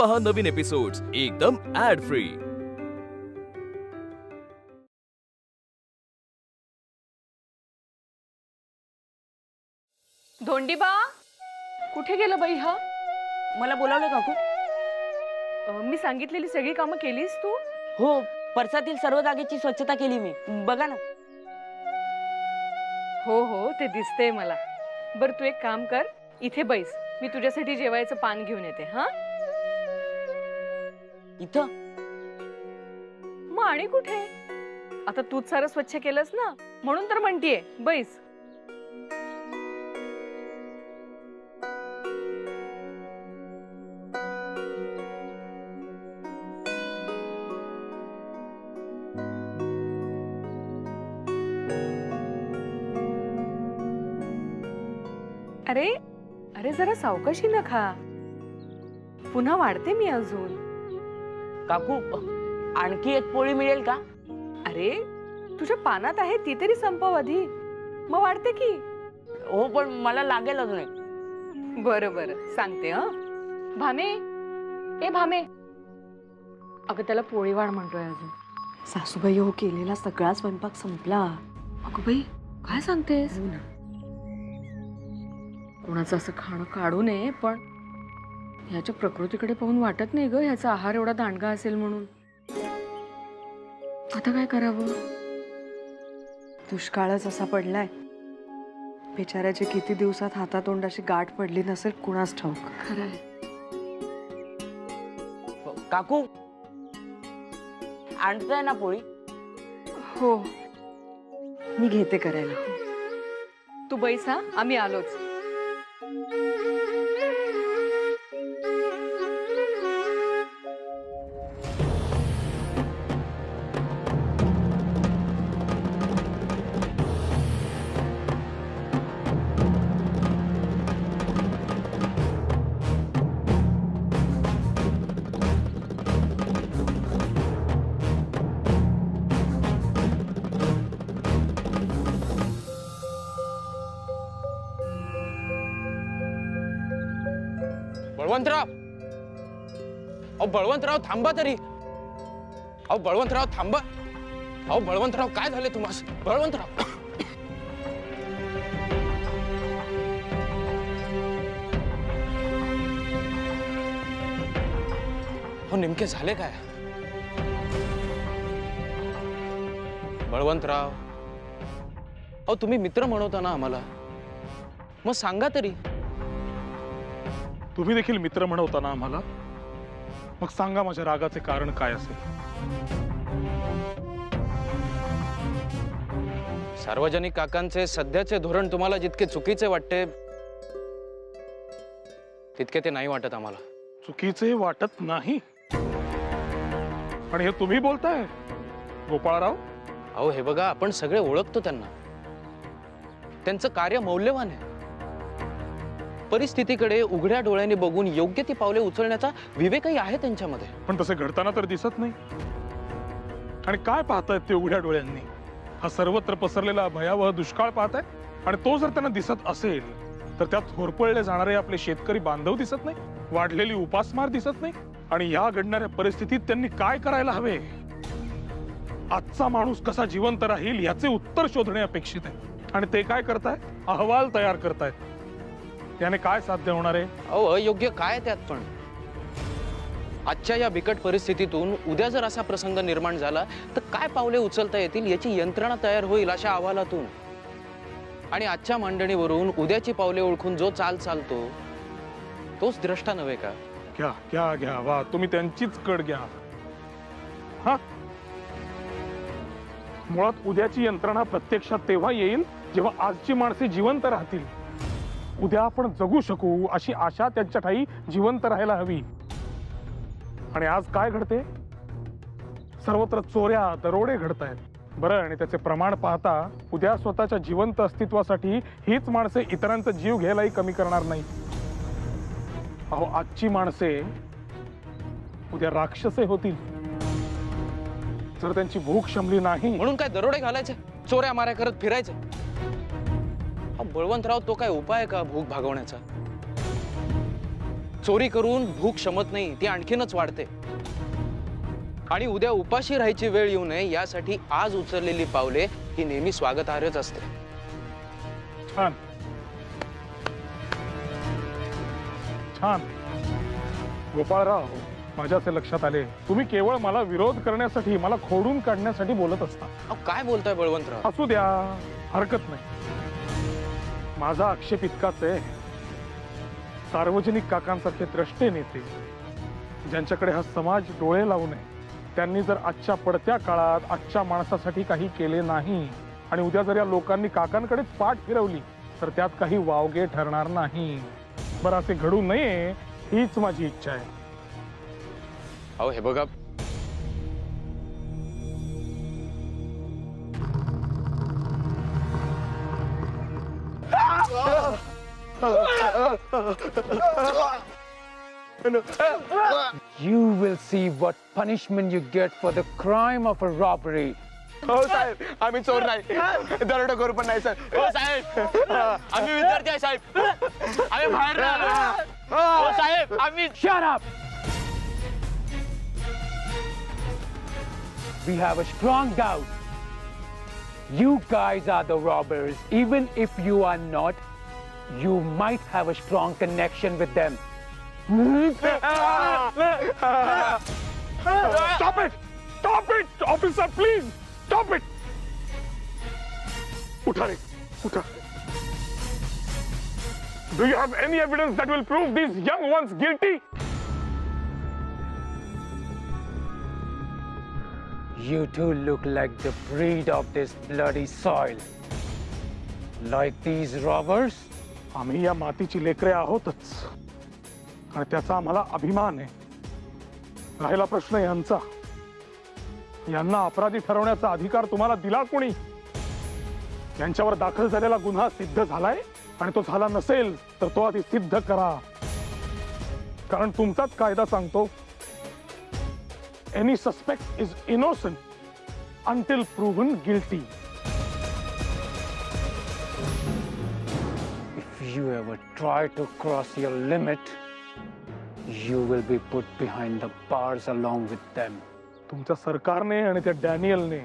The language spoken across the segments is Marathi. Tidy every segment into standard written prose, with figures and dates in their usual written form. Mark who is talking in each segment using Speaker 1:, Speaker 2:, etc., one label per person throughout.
Speaker 1: पहा नवीन एपिसोड्स एकदम ऍड फ्री।
Speaker 2: धोंडीबा कुठे गेलं बाई? हा
Speaker 3: मला बोलावलं काकू?
Speaker 2: मी सांगितलेली सगळी कामं केलीस तू?
Speaker 3: हो, परसातील सर्व जागेची स्वच्छता केली मी, बघा ना।
Speaker 2: हो हो, ते दिसतंय मला। बर तू एक काम कर, इथे बैस, मी तुझ्यासाठी जेवायचं पान घेऊन येते। हा
Speaker 3: इथं?
Speaker 2: मग आणि कुठे? आता तूच सारं स्वच्छ केलंस ना, म्हणून तर म्हणतीये बैस। अरे अरे जरा सावकाशी न खा, पुन्हा वाढते मी अजून।
Speaker 3: काकू आणखी एक पोळी मिळेल का?
Speaker 2: अरे तुझ्या पानात आहे ती तरी संपव आधी, मग वाढते की।
Speaker 3: हो पण मला लागेल अजून एक।
Speaker 2: बरं बरं सांगते। हा भामे, ए भामे, अगं त्याला पोळी वाढ म्हणतोय अजून।
Speaker 4: सासूबाई हो, केलेला सगळा स्वयंपाक संपला।
Speaker 2: अगं बाई काय सांगतेस? कोणाचं असं खाणं काढू नये, पण ह्याच्या प्रकृतीकडे पाहून वाटत नाही ग ह्याचा आहार एवढा दांडगा असेल म्हणून। आता काय करावं?
Speaker 4: दुष्काळच असा पडलाय, बिचाऱ्याची किती दिवसात हातातोंडाशी गाठ पडली नसेल कुणास ठाऊक।
Speaker 2: खरंय।
Speaker 3: काकू आणताय ना पोळी?
Speaker 4: हो, मी घेते करायला।
Speaker 2: तू बैस, हा आम्ही आलोच।
Speaker 5: बळवंतराव, अहो बळवंतराव थांबा तरी। अहो बळवंतराव थांबा। अहो बळवंतराव काय झाले तुम्हाला? बळवंतराव हो, नेमके झाले काय? बळवंतराव, अहो तुम्ही मित्र म्हणवता ना आम्हाला, मग सांगा तरी।
Speaker 6: तुम्ही देखील मित्र म्हणवता ना आम्हाला, मग सांगा माझ्या रागाचे कारण काय असेल?
Speaker 5: सार्वजनिक काकांचे सध्याचे धोरण तुम्हाला जितके चुकीचे वाटते तितके ते नाही वाटत आम्हाला।
Speaker 6: चुकीचे वाटत नाही? आणि हे तुम्ही बोलताय गोपाळराव?
Speaker 5: अहो हे बघा, आपण सगळे ओळखतो त्यांना, त्यांचं कार्य मौल्यवान आहे। परिस्थितीकडे उघड्या डोळ्यांनी बघून योग्य ती पावले उचलण्याचा विवेकही आहे त्यांच्यामध्ये।
Speaker 6: पण तसे घडताना तर दिसत नाही। आणि काय पाहतायत ते उघड्या डोळ्यांनी? हा सर्वत्र पसरलेला भयावह दुष्काळ पाहताय? आणि तो जर त्यांना दिसत असेल तर त्यात होरपळले जाणारे आपले शेतकरी बांधव दिसत नाही? वाढलेली उपासमार दिसत नाही? आणि या घडणाऱ्या परिस्थितीत त्यांनी काय करायला हवे? आजचा माणूस कसा जिवंत राहील याचे उत्तर शोधणे अपेक्षित आहे। आणि ते काय करताय? अहवाल तयार करतायत। त्याने काय साध्य होणार आहे?
Speaker 5: अहो अयोग्य काय त्यात? पण आजच्या या बिकट परिस्थितीतून उद्या जर असा प्रसंग निर्माण झाला तर काय पावले उचलता येतील याची यंत्रणा तयार होईल अशा अहवालातून। आणि आजच्या मांडणीवरून उद्याची पावले ओळखून जो चाल चालतो तोच द्रष्टा नव्हे का?
Speaker 6: घ्या घ्या घ्या, वा, तुम्ही त्यांचीच कड घ्या। हा, मुळात उद्याची यंत्रणा प्रत्यक्षात तेव्हा येईल जेव्हा आजची माणसे जिवंत राहतील। उद्या आपण जगू शकू अशी आशा त्यांच्या ठाई जिवंत राहायला हवी। आणि आज काय घडते? सर्वत्र चोऱ्या दरोडे घडतायत। बरं, आणि त्याचे प्रमाण पाहता उद्या स्वतःच्या जिवंत अस्तित्वासाठी हीच माणसे इतरांचा जीव घ्यायलाही कमी करणार नाही। अहो आजची माणसे उद्या राक्षसे होतील जर त्यांची भूक शमली नाही।
Speaker 5: म्हणून काय दरोडे घालायचे, चोऱ्या माऱ्या करत फिरायचे? बळवंतराव तो काय उपाय का भूक भागवण्याचा? चोरी करून भूक शमत नाही, ती आणखीनच वाढते. आणि उद्या उपाशी राहायची वेळ येऊ नये यासाठी आज उचललेली पावले ही नेहमी स्वागतार्हच असते.
Speaker 6: छान छान. गोपाळराव, माझ्या असे लक्षात आले, तुम्ही केवळ मला विरोध करण्यासाठी, मला खोडून काढण्यासाठी बोलत असता.
Speaker 5: अहो, काय बोलताय बळवंतराव?
Speaker 6: असू द्या, हरकत नाही. माझा आक्षेप इतकाच आहे, सार्वजनिक काकांसारखे द्रष्टे नेते ज्यांच्याकडे हा समाज डोळे लावू नये, त्यांनी जर आजच्या पडत्या काळात आजच्या माणसासाठी काही केले नाही आणि उद्या जर या लोकांनी काकांकडेच पाठ फिरवली तर त्यात काही वावगे ठरणार नाही. बरं, असे घडू नये हीच माझी इच्छा आहे.
Speaker 5: अहो हे बघा,
Speaker 7: You will see what punishment you get for the crime of a robbery.
Speaker 8: हो साहेब, आम्ही चोर नाही, दरोडा करू पण नाही सर. हो साहेब, आम्ही विद्यार्थी आहे साहेब, आम्ही बाहेर राहिलो. हो साहेब, आम्ही.
Speaker 7: Shut up! We have a strong doubt. You guys are the robbers. Even if you are not, you might have a strong connection with them.
Speaker 6: Stop it! Stop it! Officer, please! Stop it! उठा रे, उठा. Do you have any evidence that will prove these young ones guilty?
Speaker 7: You two look like the breed of this bloody soil. Like these robbers?
Speaker 6: आम्ही या मातीची लेकरे आहोतच आणि त्याचा आम्हाला अभिमान आहे. राहिला प्रश्न यांचा, यांना अपराधी ठरवण्याचा अधिकार तुम्हाला दिला कोणी? यांच्यावर दाखल झालेला गुन्हा सिद्ध झालाय आणि तो झाला नसेल तर तो आधी सिद्ध करा, कारण तुमचाच कायदा सांगतो, any suspect is innocent until proven guilty.
Speaker 7: If you ever try to cross your limit, you will be put behind the bars along with them.
Speaker 6: तुमच्या सरकारने आणि त्या डॅनियलने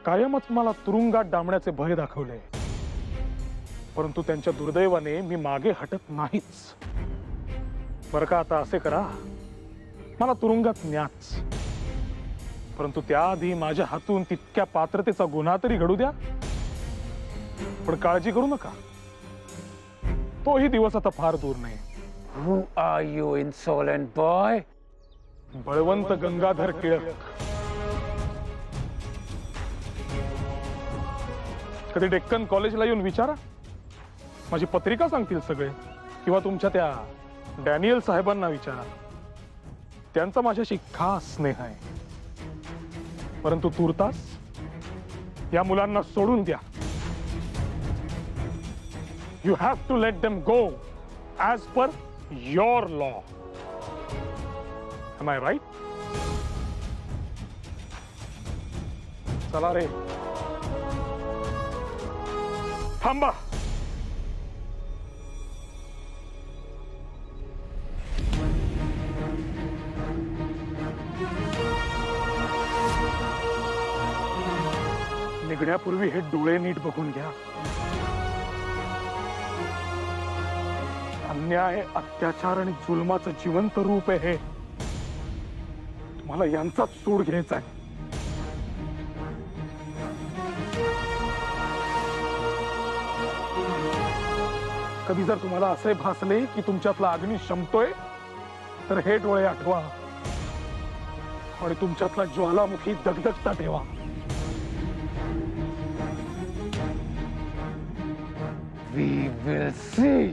Speaker 6: कायमच मला तुरुंगात डांबण्याचे भय दाखवले, परंतु त्यांच्या दुर्दैवाने मी मागे हटत नाहीच. बरं का, आता असे करा, मला तुरुंगात न्याच, परंतु त्याआधी माझ्या हातून तितक्या पात्रतेचा गुन्हा तरी घडू द्या. पण काळजी करू नका, तोही दिवस आता फार दूर नाही.
Speaker 7: Who are you, insolent boy?
Speaker 6: Balwant Gangadhar Tilak. कधी डेक्कन कॉलेजला येऊन विचारा, माझी पत्रिका सांगतील सगळे, किंवा तुमच्या त्या डॅनियल साहेबांना विचारा, त्यांचा माझ्याशी खास स्नेह आहे. परंतु तूर्तास या मुलांना सोडून द्या. You have to let them go as per your law. Am I right? चला रे, थांबा. निघण्यापूर्वी हे डोळे नीट बघून घ्या. अन्याय, अत्याचार आणि जुलमाचं जिवंत रूप आहे हे. मला यांचाच सूड घ्यायचा आहे. कधी जर तुम्हाला असे भासले की तुमच्यातला अग्नी शमतोय तर हे डोळे आठवा आणि तुमच्यातला ज्वालामुखी दगदगता ठेवा.
Speaker 7: We will see.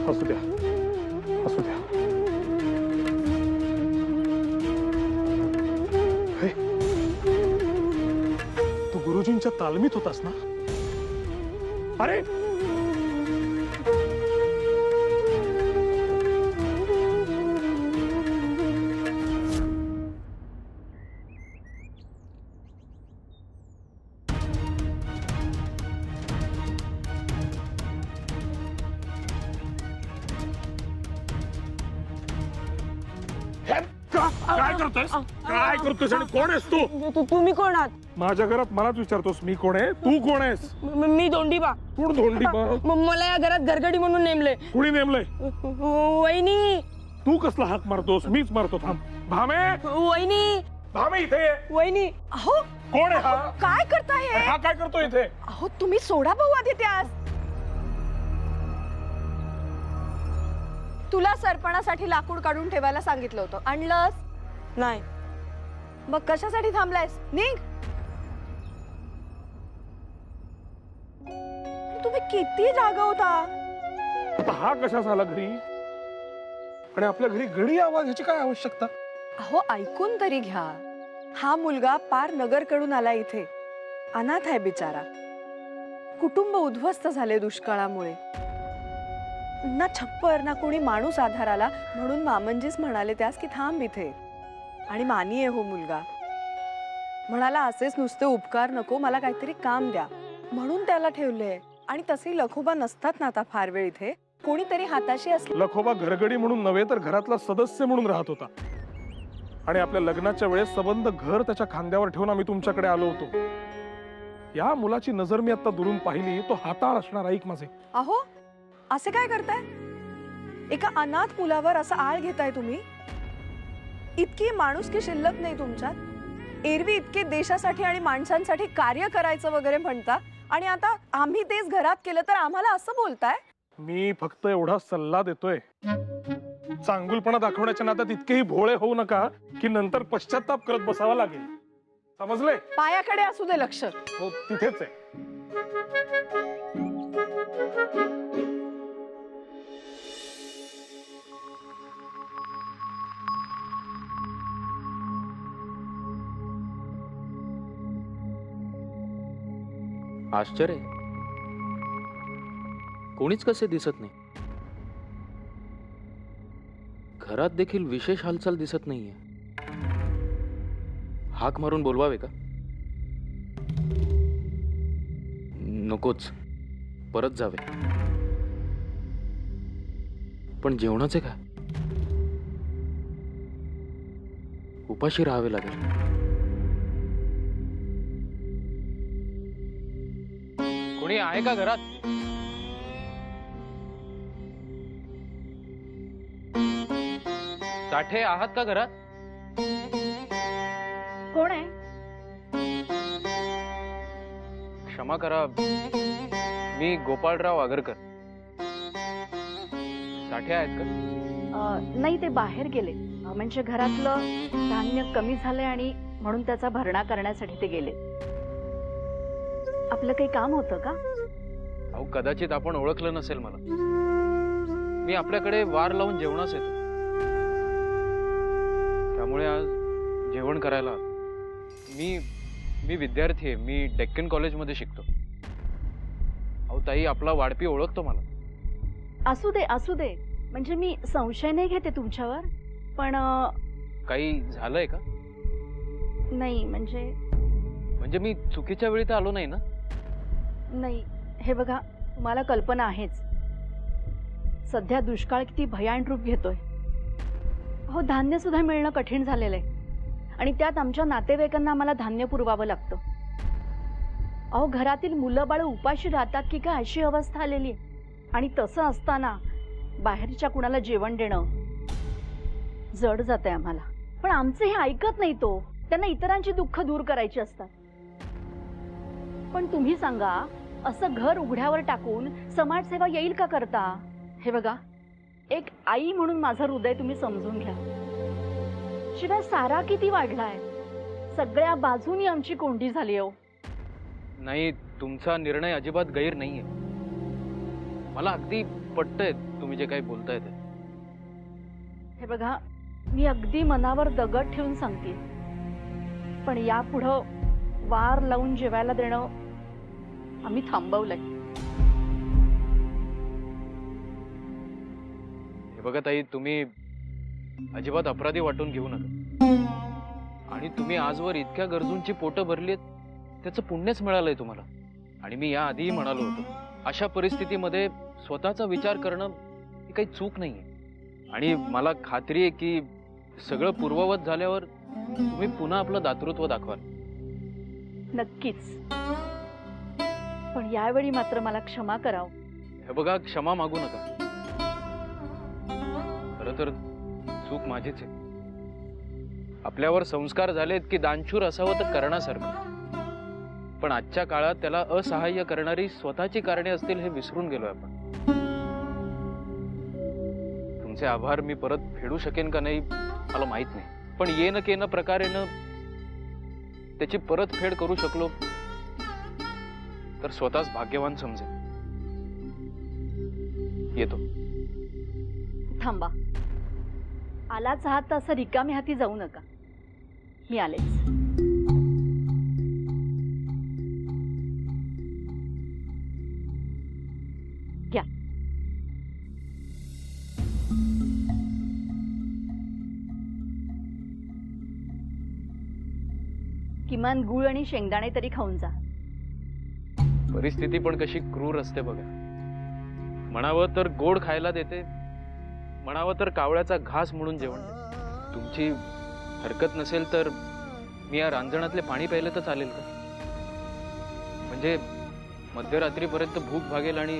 Speaker 6: असू द्या, असू द्या. हे, तू गुरुजींच्या तालमीत होतास ना? अरे, काय करतोयस काय करतोयस आणि कोण आहेस तू
Speaker 3: तुम्ही कोण आहात?
Speaker 6: माझ्या घरात मलाच विचारतोस मी कोण आहे तू कोण आहेस
Speaker 3: मी धोंडीबा.
Speaker 6: कोण धोंडी
Speaker 3: मला या घरात घरगडी म्हणून नेमले.
Speaker 6: कुणी नेमलंय
Speaker 3: वहिनी
Speaker 6: तू कसला हाक मारतोस मीच मारतो थांब भामे
Speaker 3: वहिनी
Speaker 6: भामे इथे ये.
Speaker 3: वहिनी.
Speaker 4: अहो
Speaker 6: कोण आहे हा
Speaker 4: काय करताय हे?
Speaker 6: हा काय करतो इथे
Speaker 4: अहो तुम्ही सोडा भाऊ आधी त्यास. तुला सरपणासाठी लाकूड काढून ठेवायला सांगितलं होतं आणलंस
Speaker 3: नाही.
Speaker 4: मग कशासाठी थांबलायस निघ. तुम्ही किती जागा होता.
Speaker 6: आता हा कशा झाला घरी आणि आपल्या घरी घडी आवाज ह्याची काय आवश्यकता
Speaker 4: अहो ऐकून तरी घ्या. हा मुलगा पार नगरकडून आला इथे. अनाथ आहे बिचारा. कुटुंब उद्ध्वस्त झाले दुष्काळामुळे. ना छप्पर ना कोणी माणूस आधाराला म्हणून मामंजीच म्हणाले त्यास की थांब इथे. आणि मानी आहे हो मुलगा. म्हणाला असेच नुसते उपकार नको मला काहीतरी काम द्या म्हणून त्याला ठेवले. आणि तसे लखोबा नसतात ना आता फार वेळ इथे. कोणीतरी हाताशी असलं.
Speaker 6: लखोबा घरगडी म्हणून नव्हे तर घरातला सदस्य म्हणून राहत होता आणि आपल्या लग्नाच्या वेळेस सबंध घर त्याच्या खांद्यावर ठेवून आम्ही तुमच्याकडे आलो होतो. या मुलाची नजर मी आता दुरून पाहिली तो हाताळ असणार. ऐक माझे.
Speaker 4: अहो असे काय करताय. एका अनाथ मुलावर असा आळ घेताय तुम्ही. इतकी माणुसकी शिल्लक नाही तुमच्यात. एरवी इतके देशासाठी आणि माणसांसाठी कार्य करायचं वगैरे म्हणता आणि आता आम्ही तेच घरात केलं तर आम्हाला असं बोलताय.
Speaker 6: मी फक्त एवढा सल्ला देतोय चांगुलपणा दाखवण्याच्या नादात इतकेही भोळे होऊ नका की नंतर पश्चाताप करत बसावा लागेल. समजले.
Speaker 4: पायाकडे असू दे लक्ष.
Speaker 6: हो तिथेच आहे.
Speaker 5: आश्चर्य कोणीच कसे दिसत नाही. घरात देखील विशेष हालचाल दिसत नाहीये. हाक मारून बोलवावे का. नकोच परत जावे. पण जेवणाचे काय उपाशी राहावे लागेल. कोणी आहे का घरात. साठे आहात का घरात.
Speaker 4: कोण आहे.
Speaker 5: क्षमा करा मी गोपाळराव आगरकर. साठे आहेत का.
Speaker 2: नाही ते बाहेर गेले. म्हणजे घरातलं धान्य कमी झालंय आणि म्हणून त्याचा भरणा करण्यासाठी ते गेले. आपलं काही काम होतं का.
Speaker 5: अहो कदाचित आपण ओळखलं नसेल मला. मी आपल्याकडे वार लावून जेवणास येतो त्यामुळे आज जेवण करायला. मी विद्यार्थी आहे. मी डेक्कन कॉलेजमध्ये शिकतो. अहो ताई आपला वाढपी ओळखतो मला.
Speaker 2: असू दे म्हणजे मी संशय नाही घेते तुमच्यावर. पण
Speaker 5: काही झालंय का.
Speaker 2: नाही म्हणजे
Speaker 5: मी चुकीच्या वेळी तर आलो नाही ना.
Speaker 2: नाही हे बघा तुम्हाला कल्पना आहेच सध्या दुष्काळ किती भयान रूप घेतोय. हो धान्य सुद्धा मिळणं कठीण झालेलं आहे आणि त्यात आमच्या नातेवाईकांना आम्हाला धान्य पुरवावं लागतं. अहो घरातील मुलं बाळ उपाशी राहतात की काय अशी अवस्था आलेली आहे. आणि तसं असताना बाहेरच्या कुणाला जेवण देणं जड जात आहे आम्हाला. पण आमचे हे ऐकत नाही. तो त्यांना इतरांची दुःख दूर करायची असतात. पण तुम्ही सांगा असं घर उघड्यावर टाकून समाजसेवा येईल का करता. हे बघा एक आई म्हणून माझं हृदय तुम्ही समजून घ्या. शिवाय सारा किती वाढलाय. सगळ्या बाजूनी आमची कोंडी झाली. हो
Speaker 5: नाही तुमचा निर्णय अजिबात गैर नाहीये. मला अगदी पटतंय तुम्ही जे काही बोलताय ते.
Speaker 2: हे बघा मी अगदी मनावर दगड ठेवून सांगते पण यापुढं वार लावून जेवायला देणं आम्ही थांबवलंय.
Speaker 5: हे बघा ताई तुम्ही अजिबात अपराधी वाटून घेऊ नका. आणि तुम्ही आजवर इतक्या गरजूंची पोटं भरलीत त्याचं पुण्यच मिळालंय तुम्हाला. आणि मी या आधीही म्हणालो होतो अशा परिस्थितीमध्ये स्वतःचा विचार करणं ही काही चूक नाहीये. आणि मला खात्री आहे की सगळं पूर्ववत झाल्यावर तुम्ही पुन्हा आपलं दातृत्व दाखवाल.
Speaker 2: नक्कीच. पण यावेळी मात्र मला क्षमा कराव.
Speaker 5: हे बघा, क्षमा मागू नका. खरं तर चूक माझीच आहे. आपल्यावर संस्कार झालेत की दानशूर असावं तर करण्यासारखं. पण आजच्या काळात त्याला असहाय्य करणारी स्वतःची कारणे असतील हे विसरून गेलोय आपण. तुमचे आभार मी परत फेडू शकेन का नाही मला माहित नाही, पण येणं केनं प्रकारेनं त्याची परतफेड करू शकलो तर स्वतःच भाग्यवान समजेल. येतो.
Speaker 2: थांबा. आलाच आहात तर असं रिकामी हाती जाऊ नका. मी आलेच. घ्या. किमान गूळ आणि शेंगदाणे तरी खाऊन जा.
Speaker 5: परिस्थिती पण कशी क्रूर असते बघा. म्हणावं तर गोड खायला देते, म्हणावं तर कावळ्याचा घास म्हणून जेवण देते. तुमची हरकत नसेल तर मी या रांजणातले पाणी प्यायलं तर चालेल का? म्हणजे मध्यरात्रीपर्यंत भूक भागेल आणि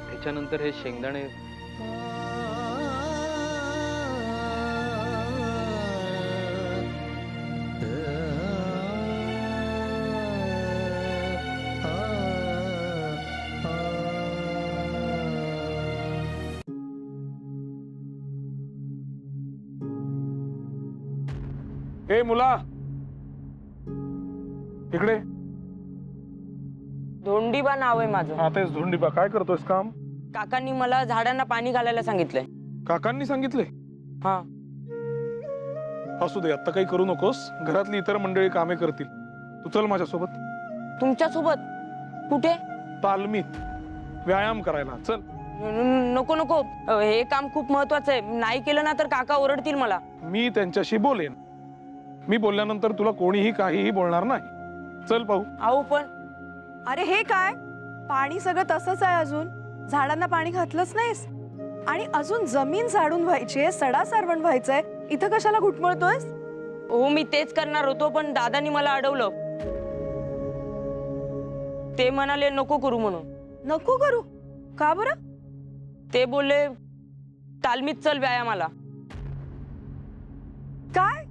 Speaker 5: त्याच्यानंतर हे शेंगदाणे.
Speaker 6: ए मुला, इकडे.
Speaker 3: धोंडीबा नाव आहे माझं.
Speaker 6: हा तेच धोंडीबा. काय करतोयस काम?
Speaker 3: काकांनी मला झाडांना पाणी घालायला सांगितलंय.
Speaker 6: काकांनी सांगितले?
Speaker 3: हा.
Speaker 6: असू दे, आता काही करू नकोस. घरातली इतर मंडळी कामे करतील. तू चल माझ्यासोबत.
Speaker 3: तुमच्या सोबत? कुठे?
Speaker 6: तालमीत व्यायाम करायला चल.
Speaker 3: नको नको, हे काम खूप महत्वाचं आहे. नाही केलं ना तर काका ओरडतील मला.
Speaker 6: मी त्यांच्याशी बोलेन. मी बोलल्यानंतर तुला कोणीही काहीही बोलणार नाही. चल पाहू.
Speaker 3: आहो पण.
Speaker 4: अरे हे काय, पाणी सगळं तसंच आहे अजून. झाडांना पाणी घातलंच नाहीस आणि अजून जमीन झाडून व्हायची, सडा सारवण व्हायचंय. इथं कशाला घुटमळतोयस?
Speaker 3: हो मी तेच करणार होतो, पण दादानी मला अडवलं. ते म्हणाले नको करू म्हणून.
Speaker 4: नको करू? का बरं?
Speaker 3: ते बोलले तालमीत चल व्यायामाला.
Speaker 4: काय?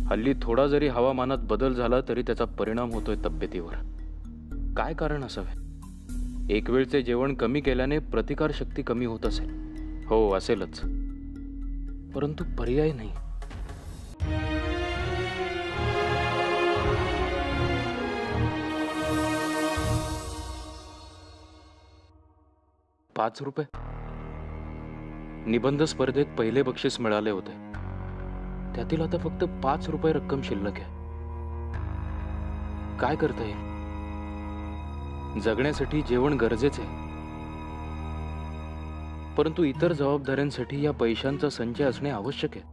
Speaker 5: हल्ली थोडा जरी हवामानात बदल झाला तरी त्याचा परिणाम होतोय तब्येतीवर. काय कारण असावे? एक वेळचे जेवण कमी केल्याने प्रतिकार शक्ती कमी होत असेल. हो असेलच, परंतु पर्याय नाही. ₹5 निबंध स्पर्धेत पहिले बक्षीस मिळाले होते. त्यातील आता फक्त ₹5 रक्कम शिल्लक आहे. काय करता येईल? जगण्यासाठी जेवण गरजेचे आहे, परंतु इतर जबाबदाऱ्यांसाठी या पैशांचा संचय असणे आवश्यक आहे.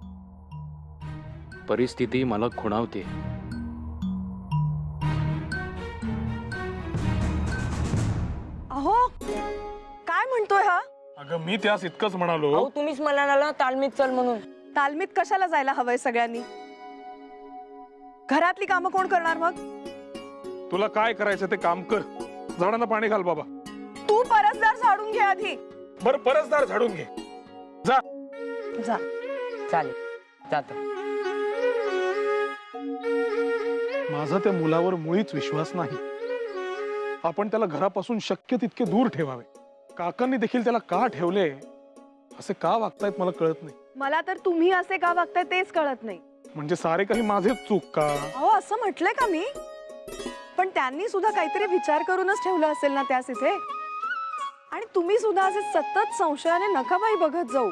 Speaker 5: परिस्थिती मला खुणावते.
Speaker 4: अहो काय म्हणतोय हा?
Speaker 6: अगं मी त्यास इतकंच म्हणालो.
Speaker 3: अहो तुम्हीच मला म्हणाला तालमीत चल म्हणून.
Speaker 4: तालमीत कशाला जायला हवंय सगळ्यांनी? घरातली कामं कोण करणार मग?
Speaker 6: तुला काय करायचं ते काम कर. झाडांना पाणी घाल बाबा.
Speaker 4: तू परसदार झाडून घे आधी.
Speaker 6: बर परसदार झाडून घे. जा
Speaker 4: जा.
Speaker 3: चालेल जातो.
Speaker 6: माझा त्या मुलावर मुळीच विश्वास नाही. आपण त्याला घरापासून शक्य तितके दूर ठेवावे. काकांनी देखील त्याला का ठेवले, असे का वागतायत मला कळत नाही.
Speaker 4: मला तर तुम्ही असे का वागताय तेच कळत नाही.
Speaker 6: म्हणजे सारे काही माझेच चूक का?
Speaker 4: अहो असं म्हटलंय का मी? पण त्यांनी सुद्धा काहीतरी विचार करूनच ठेवलं असेल ना त्यास इथे. आणि तुम्ही सुद्धा असे सतत संशयाने नकाबाई बघत जाऊ.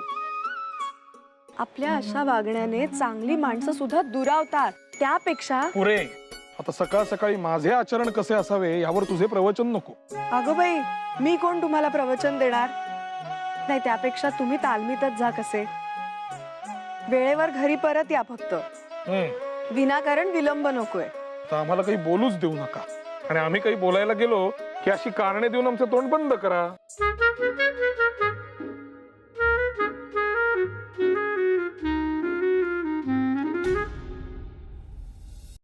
Speaker 4: आपल्या अशा वागण्याने चांगली माणसं सुद्धा दुरावतात. त्यापेक्षा
Speaker 6: पुरे आता सकाळ सकाळी माझे आचरण कसे असावे यावर तुझे प्रवचन नको.
Speaker 4: अगं बाई, मी कोण तुम्हाला प्रवचन देणार? नाही, त्यापेक्षा तुम्ही तालमीतच जा. कसे वेळेवर घरी परत या फक्त. विनाकारण विलंब नकोय.
Speaker 6: तर आम्हाला काही बोलूच देऊ नका आणि आम्ही काही बोलायला गेलो की अशी कारणे देऊन आमचं तोंड बंद करा.